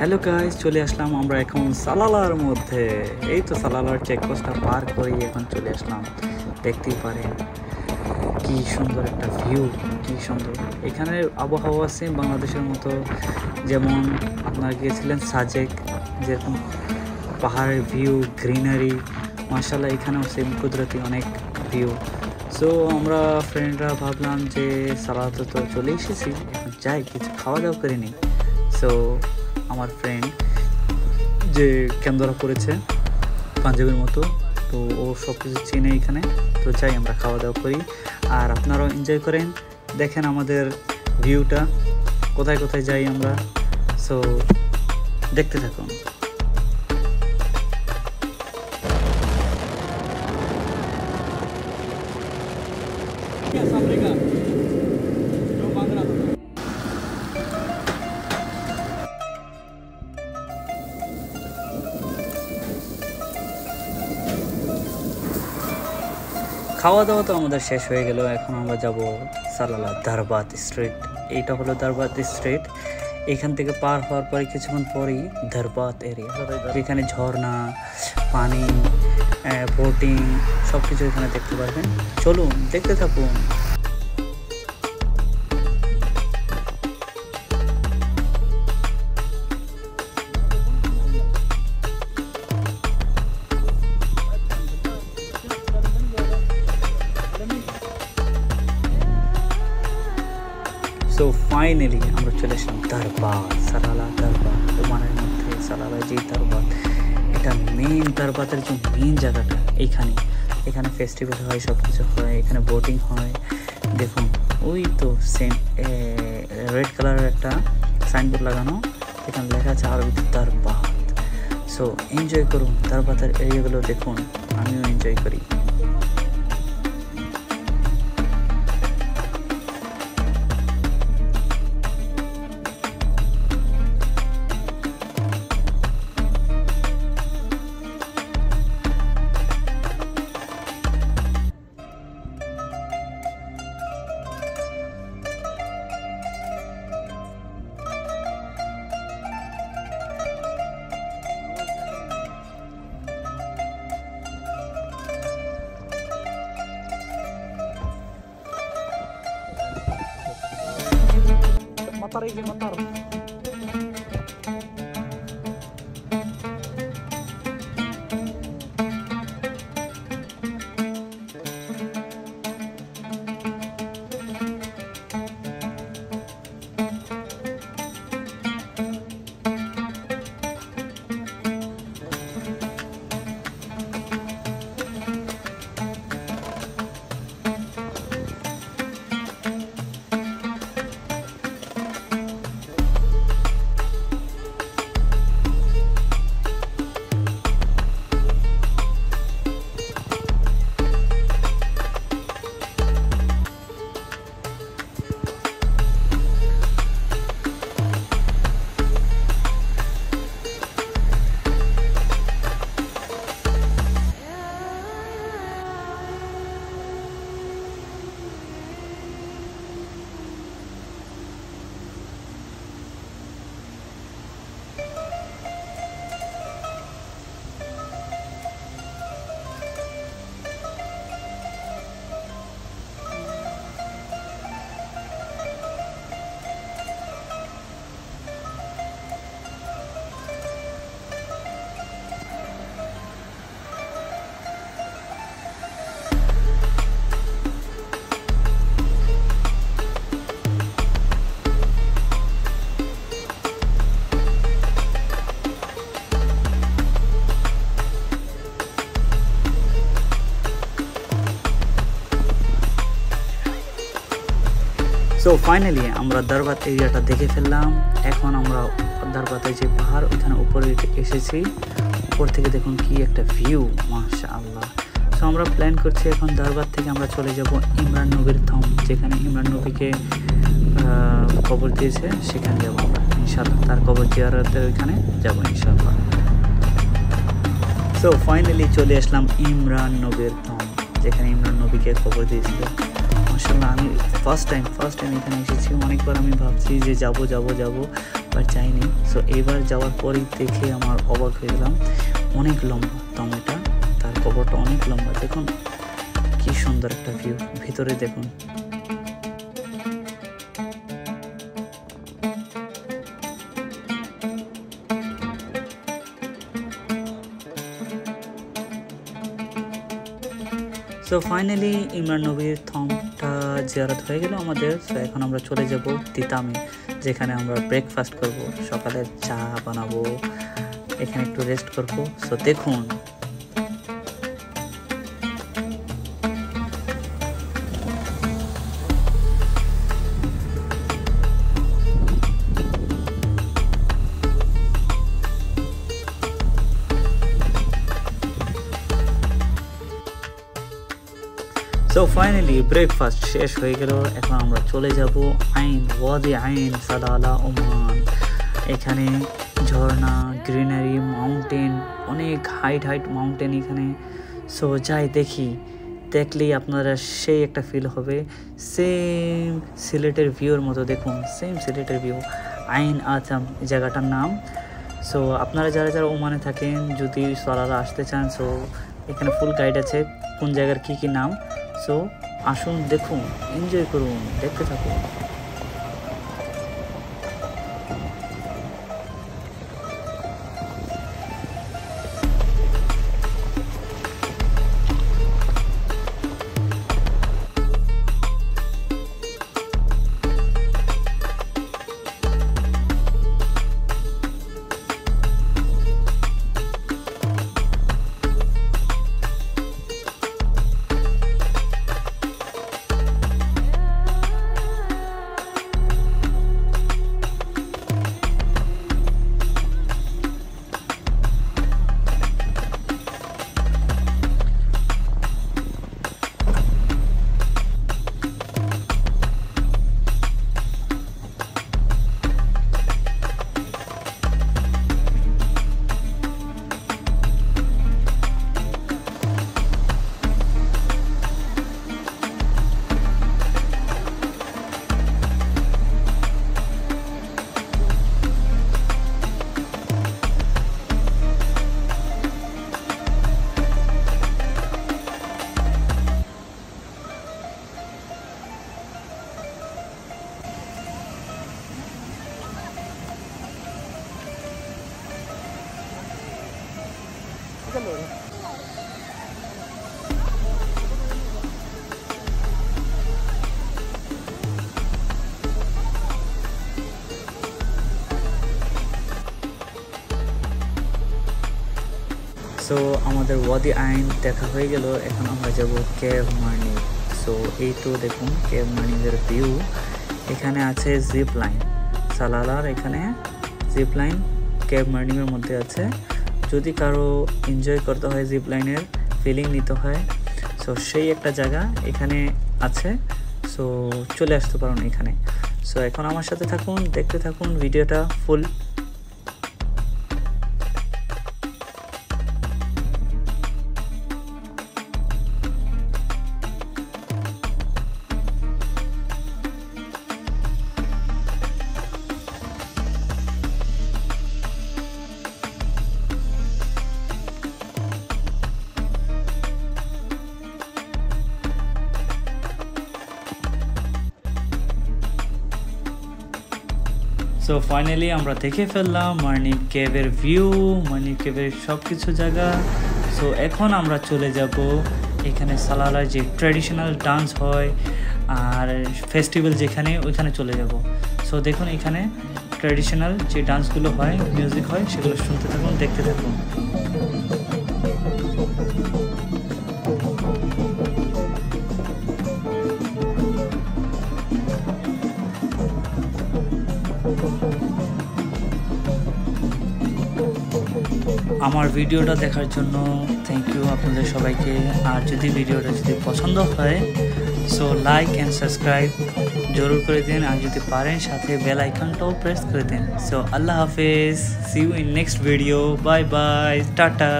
Hello guys, চলে আসলাম আমরা এখন সালালার মধ্যে। এই তো সালালার চেকপোস্টটা পার করে এখন চলে আসলাম। দেখতেই পারেন কি সুন্দর একটা ভিউ, কি সুন্দর এখানে আবহাওয়া আছে বাংলাদেশের মতো। যেমন আপনারা গিয়েছিলেন সাজেক, যেরকম পাহাড়ের ভিউ, গ্রিনারি, মাশাআল্লাহ এখানেও সেম কুদরতি অনেক ভিউ। সো আমরা ফ্রেন্ডরা ভাবলাম যে সালাতে তো চলে এসেছি, এখন যাই কিছু খাওয়া দাওয়া করে নিই। সো আমার ফ্রেন্ড যে কেন্দরা করেছে পাঞ্জাবের মতো, তো ও সব কিছু চিনে এখানে। তো যাই আমরা খাওয়া দাওয়া করি, আর আপনারাও এনজয় করেন, দেখেন আমাদের ভিউটা, কোথায় কোথায় যাই আমরা। সো দেখতে থাকুন। খাওয়া দাওয়া তো আমাদের শেষ হয়ে গেল, এখন আমরা যাব সালালা দারবাত স্ট্রিট। এইটা হলো দারবাত স্ট্রিট। এখান থেকে পার হওয়ার পরে কিছুক্ষণ পরেই দারবাত এরিয়া, যেখানে ঝর্ণা, পানি, বোটিং সব কিছু এখানে দেখতে পারবেন। চলুন দেখতে থাকুন। সো ফাইনালি আমরা চলে আসলাম দারবাত, সালালা দারবাত। ওমানের মধ্যে সালালা যে দারবাত, এটা মেন দারবাতের যে মেন জায়গাটা এইখানে। এখানে ফেস্টিভ্যাল হয়, সব কিছু হয়, এখানে বোটিং হয়। দেখুন ওই তো সেম রেড কালারের একটা সাইনবোর্ড লাগানো, এখানে লেখা আছে আরবিতে দারবাত। সো এনজয় করুন দারবাতের এরিয়াগুলো দেখুন, আমিও এনজয় করি। Motor ini motor. So finally আমরা দারবাত এরিয়াটা দেখে ফেললাম। এখন আমরা দারবাতের যে পাহাড়, ওইখানে উপরে এসেছি। উপর থেকে দেখুন কি একটা ভিউ, মাশাআল্লাহ। সো আমরা প্ল্যান করছি এখন দারবাত থেকে আমরা চলে যাব ইমরান নবীর থম, যেখানে ইমরান নবীকে কবর দিয়েছে, সেখানে যাবো আমরা ইনশাআল্লাহ। তার কবর জিয়ারতের ওইখানে যাবো ইনশাআল্লাহ। সো ফাইনালি চলে আসলাম ইমরান নবীর থম, যেখানে ইমরান নবীকে কবর দিয়েছিল। মাশাআল্লাহ আমি ফার্স্ট টাইম এখানে এসেছি। অনেকবার আমি ভাবছি যে যাব, বাট যাইনি। সো এইবার যাওয়ার পরেই দেখে আমার অবাক হয়ে গেলাম, অনেক লম্বা টমেটো, তার কবরটা অনেক লম্বা। দেখুন কি সুন্দর একটা ভিউ, ভিতরে দেখুন। সো ফাইনালি ইমরান নবীর থমটা জিয়ারত হয়ে গেল আমাদের। সো এখন আমরা চলে যাব তিতামে, যেখানে আমরা ব্রেকফাস্ট করব, সকালের চা বানাবো, এখানে একটু রেস্ট করব। সো দেখুন সো ফাইনালি ব্রেকফাস্ট শেষ হয়ে গেল। এখন আমরা চলে যাব আইন, ওয়াদি আইন সালালা ওমান। এখানে ঝর্ণা, গ্রিনারি, মাউন্টেন, অনেক হাইট মাউন্টেন এখানে। সো যাই দেখি, দেখলেই আপনারা সেই একটা ফিল হবে, সেম সিলেটের ভিউর মতো। দেখুন সেম সিলেটের ভিউ, আইন আজম জায়গাটার নাম। সো আপনারা যারা যারা ওমানে থাকেন, যদি সালালা আসতে চান, সো এখানে ফুল গাইড আছে কোন জায়গার কি নাম। সো আসুন, দেখুন, এনজয় করুন, দেখতে থাকুন। সো আমাদের ওয়াদি আইন দেখা হয়ে গেল। এখন আমরা যাব কেভ মার্নি। সো এই তো দেখুন কেভ মার্নিংয়ের ভিউ। এখানে আছে জিপ লাইন, সালালার এখানে জিপ লাইন কেভ মার্নিংয়ের মধ্যে আছে। যদি কারো এনজয় করতে হয়, জিপ লাইনের ফিলিং নিতে হয়, সো সেই একটা জায়গা এখানে আছে। সো চলে আসতে পারেন এখানে। সো এখন আমার সাথে থাকুন, দেখতে থাকুন ভিডিওটা ফুল। সো ফাইনালি আমরা দেখে ফেললাম মার্নি কেভের ভিউ, মার্নি কেভের সব কিছু জায়গা। সো এখন আমরা চলে যাব এখানে সালালার যে ট্র্যাডিশনাল ডান্স হয় আর ফেস্টিভ্যাল যেখানে, ওইখানে চলে যাব। সো দেখুন এখানে ট্র্যাডিশনাল যে ডান্সগুলো হয়, মিউজিক হয়, সেগুলো শুনতে থাকুন, দেখতে থাকুন। আমার ভিডিওটা দেখার জন্য থ্যাংক ইউ আপনাদের সবাইকে। আর যদি ভিডিওটা যদি পছন্দ হয়, সো লাইক অ্যান্ড সাবস্ক্রাইব জরুর করে দিন, আর যদি পারেন সাথে বেল আইকনটাও প্রেস করে দিন। সো আল্লাহ হাফেজ, see you in next video, bye bye, tata.